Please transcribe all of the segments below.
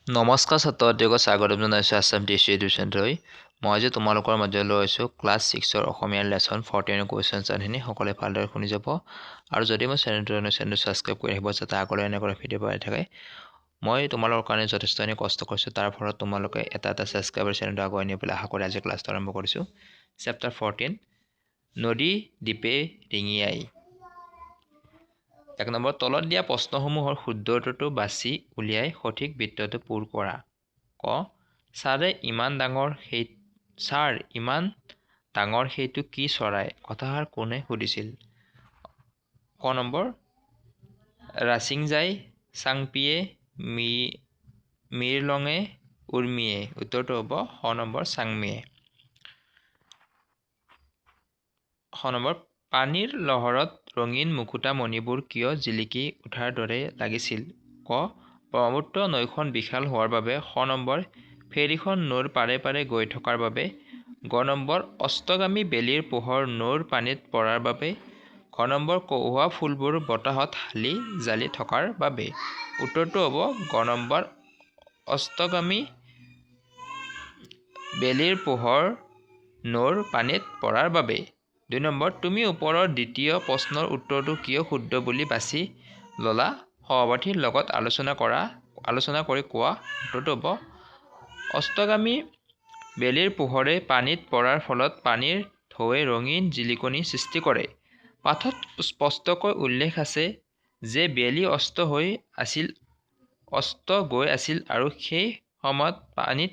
নমস্কাৰ ছাত্ৰছাত্ৰীক স্বাগতম জনাইছোঁ আছাম টিচি এডুকেশ্যনলৈ। মই আজি তোমালোকৰ মাজলৈ লৈ আহিছোঁ ক্লাছ 6ৰ অসমীয়া লেচন 14 কুৱেশ্যন আনখিনি সকলোৱে ভালদৰে শুনি যাব। আৰু যদি মই চেনেলটো ছাবস্ক্ৰাইব কৰি আহিব যাতে আগলৈ এনেকৈ ভিডিঅ' পাই থাকে। মই তোমালোকৰ কাৰণে যথেষ্টখিনি কষ্ট কৰিছোঁ, তাৰ ফলত তোমালোকে এটা ছাবস্ক্ৰাইবাৰ চেনেলটো আগুৱাই নিবলৈ আশা কৰি আজি ক্লাছটো আৰম্ভ কৰিছোঁ। চেপ্টাৰ 14 নদী দ্বীপে ৰিঙি আই। 1 নম্বৰ তলত দিয়া প্ৰশ্নসমূহৰ শুদ্ধ উত্তৰটো বাছি উলিয়াই সঠিক বৃত্তটো পূৰ কৰা। ক ছাৰ ইমান ডাঙৰ সেইটো কি চৰাই? কথাষাৰ কোনে সুধিছিল? ক নম্বৰ ৰাছিংজাই চাংপিয়ে মিৰলঙে উৰ্মিয়ে। উত্তৰটো হ'ব খ নম্বৰ চাংমিয়ে। খ নম্বৰ পানীৰ লহৰত ৰঙীন মুকুতা মণিবোৰ কিয় জিলিকি উঠাৰ দৰে লাগিছিল? ক ব্ৰহ্মপুত্ৰ নৈখন বিশাল হোৱাৰ বাবে। খ নম্বৰ ফেৰীখন নৈৰ পাৰে পাৰে গৈ থকাৰ বাবে। গ নম্বৰ অস্তগামী বেলিৰ পোহৰ নৈৰ পানীত পৰাৰ বাবে। ঘ নম্বৰ কহুৱা ফুলবোৰ বতাহত হালি জালি থকাৰ বাবে। উত্তৰটো হ'ব গ নম্বৰ অস্তগামী বেলিৰ পোহৰ নৈৰ পানীত পৰাৰ বাবে। 2 নম্বৰ তুমি ওপৰৰ দ্বিতীয় প্ৰশ্নৰ উত্তৰটো কিয় শুদ্ধ বুলি বাছি ল'লা? সহপাঠীৰ লগত আলোচনা কৰি কোৱা। উত্তৰটো হ'ব অস্তগামী বেলিৰ পোহৰে পানীত পৰাৰ ফলত পানীৰ ঢৌৱে ৰঙীন জিলিকনি সৃষ্টি কৰে। পাঠত স্পষ্টকৈ উল্লেখ আছে যে বেলি অস্ত গৈ আছিল আৰু সেই সময়ত পানীত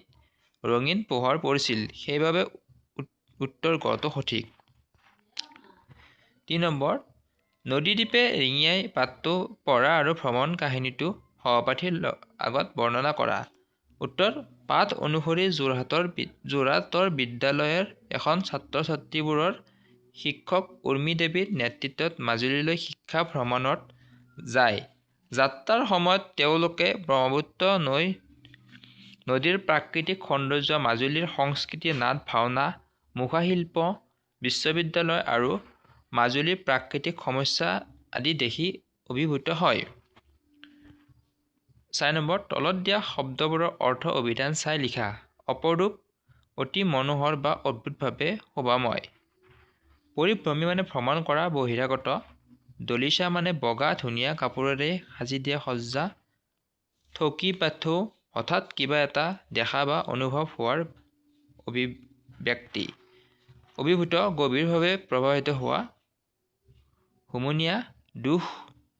ৰঙীন পোহৰ পৰিছিল, সেইবাবে উত্তৰ গটো সঠিক। 3 নম্বৰ নদীদ্বীপে ৰিঙি আই পাঠটো পঢ়া আৰু ভ্ৰমণ কাহিনীটো সহপাঠীৰ আগত বৰ্ণনা কৰা। উত্তৰ পাঠ অনুসৰি যোৰহাটৰ বিদ্যালয়ৰ এখন ছাত্ৰ-ছাত্ৰীবোৰৰ শিক্ষক উৰ্মি দেৱীৰ নেতৃত্বত মাজুলীলৈ শিক্ষা ভ্ৰমণত যায়। যাত্ৰাৰ সময়ত তেওঁলোকে ব্ৰহ্মপুত্ৰ নদীৰ প্ৰাকৃতিক সৌন্দৰ্য, মাজুলীৰ সংস্কৃতি, নাট ভাওনা, মুখাশিল্প, বিশ্ববিদ্যালয় আৰু মাজুলীৰ প্ৰাকৃতিক সমস্যা আদি দেখি অভিভূত হয়। 4 নম্বৰ তলত দিয়া শব্দবোৰৰ অৰ্থ অভিধান চাই লিখা। অপৰূপ, অতি মনোহৰ বা অদ্ভুতভাৱে শোভাময়। পৰিভ্ৰমী মানে ভ্ৰমণ কৰা বহিৰাগত। দলিচা মানে বগা ধুনীয়া কাপোৰেৰে সাজি দিয়া সজ্জা। থকি পাথো হঠাৎ কিবা এটা দেখা বা অনুভৱ হোৱাৰ অভিব্যক্তি। অভিভূত গভীৰভাৱে প্ৰভাৱিত হোৱা। হুমুনিয়া দুখ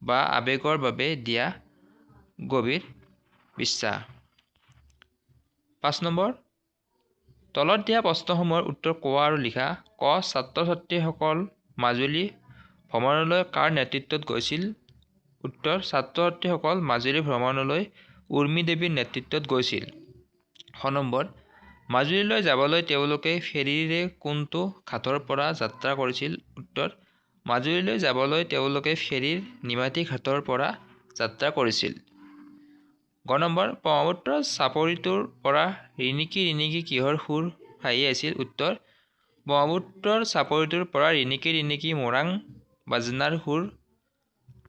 বা আৱেগৰ বাবে দিয়া গভীৰ বিশ্বাস। 5 নম্বৰ তলত দিয়া প্ৰশ্নসমূহৰ উত্তৰ কোৱা আৰু লিখা। ক ছাত্ৰ-ছাত্ৰীসকল মাজুলী ভ্ৰমণলৈ কাৰ নেতৃত্বত গৈছিল? উত্তৰ ছাত্ৰ-ছাত্ৰীসকল মাজুলী ভ্ৰমণলৈ উৰ্মি দেৱীৰ নেতৃত্বত গৈছিল। খ নম্বৰ মাজুলীলৈ যাবলৈ তেওঁলোকে ফেৰীৰে কোনটো ঘাটৰ পৰা যাত্ৰা কৰিছিল? উত্তৰ মাজুলীলৈ যাবলৈ তেওঁলোকে ফেৰীৰ নিমাতী ঘাটৰ পৰা যাত্ৰা কৰিছিল। গ নম্বৰ ব্ৰহ্মপুত্ৰৰ চাপৰিটোৰ পৰা ৰিণিকি ৰিণিকি কিহৰ সুৰ ভাহি আহিছিল? উত্তৰ ব্ৰহ্মপুত্ৰৰ চাপৰিটোৰ পৰা ৰিণিকি ৰিণিকি মোৰাং বাজনাৰ সুৰ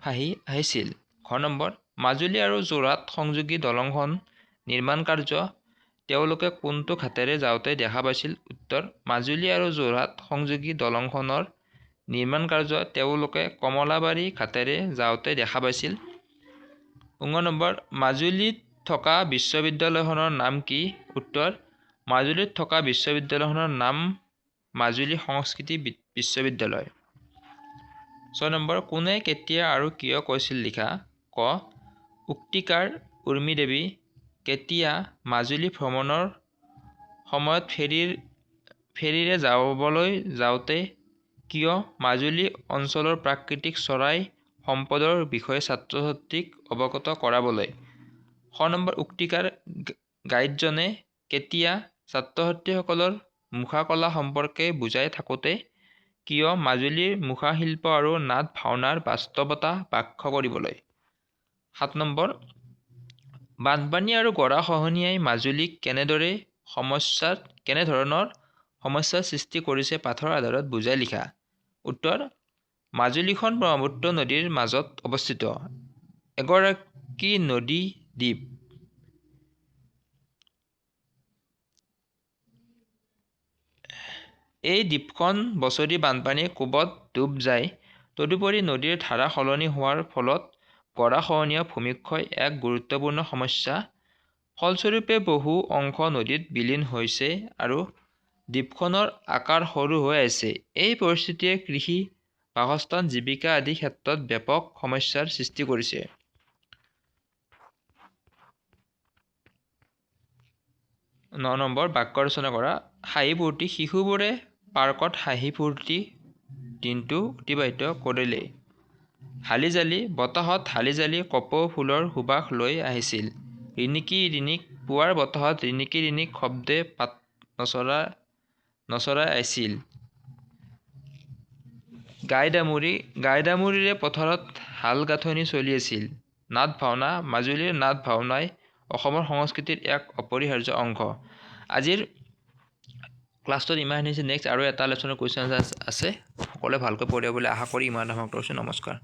ভাহি আহিছিল। ঘ নম্বৰ মাজুলী আৰু যোৰহাট সংযোগী দলংখন নিৰ্মাণ কাৰ্য তেওঁলোকে কোনটো ঘাটেৰে যাওঁতে দেখা পাইছিল? উত্তৰ মাজুলী আৰু যোৰহাট সংযোগী দলংখনৰ নিৰ্মাণ কাৰ্য তেওঁলোকে কমলাবাৰী ঘাটেৰে যাওঁতে দেখা পাইছিল। ঙ নম্বৰ মাজুলীত থকা বিশ্ববিদ্যালয়খনৰ নাম কি? উত্তৰ মাজুলীত থকা বিশ্ববিদ্যালয়খনৰ নাম মাজুলী সংস্কৃতি বিশ্ববিদ্যালয়। 6 নম্বৰ কোনে কেতিয়া আৰু কিয় কৈছিল লিখা। ক উক্তিকাৰ উৰ্মি দেৱী কেতিয়া মাজুলী ভ্ৰমণৰ সময়ত ফেৰীৰে যাবলৈ যাওঁতে কিয় মাজুলী অঞ্চলৰ প্ৰাকৃতিক চৰাই সম্পদৰ বিষয়ে ছাত্ৰ-ছাত্ৰীক অৱগত কৰাবলৈ। খ নম্বৰ উক্তিকাৰ গাইডজনে কেতিয়া ছাত্ৰ-ছাত্ৰীসকলৰ মুখাকলা সম্পৰ্কে বুজাই থাকোঁতে কিয় মাজুলীৰ মুখা শিল্প আৰু নাট ভাওনাৰ বাস্তৱতা ব্যাখ্যা কৰিবলৈ। 7 নম্বৰ বানপানী আৰু গৰাখহনীয়াই মাজুলীক কেনেধৰণৰ সমস্যাৰ সৃষ্টি কৰিছে পাঠৰ আধাৰত বুজাই লিখা। উত্তৰ মাজুলীখন ব্ৰহ্মপুত্ৰ নদীৰ মাজত অৱস্থিত এগৰাকী নদী দ্বীপ। এই দ্বীপখন বছৰি বানপানীৰ কোবত ডুব যায়। তদুপৰি নদীৰ ধাৰা সলনি হোৱাৰ ফলত গৰাখহনীয়া ভূমিক্ষয় এক গুৰুত্বপূৰ্ণ সমস্যা। ফলস্বৰূপে বহু অংশ নদীত বিলীন হৈছে আৰু দ্বীপখনৰ আকাৰ সৰু হৈ আছে। এই পৰিস্থিতিয়ে কৃষি, বাসস্থান, জীৱিকা আদি ক্ষেত্ৰত ব্যাপক সমস্যাৰ সৃষ্টি কৰিছে। 9 নম্বৰ বাক্য ৰচনা কৰা। হাঁহি ফূৰ্তি। শিশুবোৰে পাৰ্কত হাঁহি ফূৰ্তি দিনটো অতিবাহিত কৰিলে। হালি জালি। বতাহত হালি জালি কপৌ ফুলৰ সুবাস লৈ আহিছিল। ৰিণিকি ৰিণিক। পুৱাৰ বতাহত ৰিণিকি ৰিণিক শব্দে পাত নচৰাই আছিল। গাইডামুৰিৰে পথাৰত হাল গাঁথনি চলি আছিল। নাট ভাওনা। মাজুলীৰ নাট ভাওনাই অসমৰ সংস্কৃতিৰ এক অপৰিহাৰ্য অংশ। আজিৰ ক্লাছটোত ইমানখিনি। নেক্সট আৰু এটা লেচনৰ কুৱেশ্যন আছে। সকলোৱে ভালকৈ পঢ়িব বুলি আশা কৰি ইমান সামৰণি মাৰিছোঁ। নমস্কাৰ।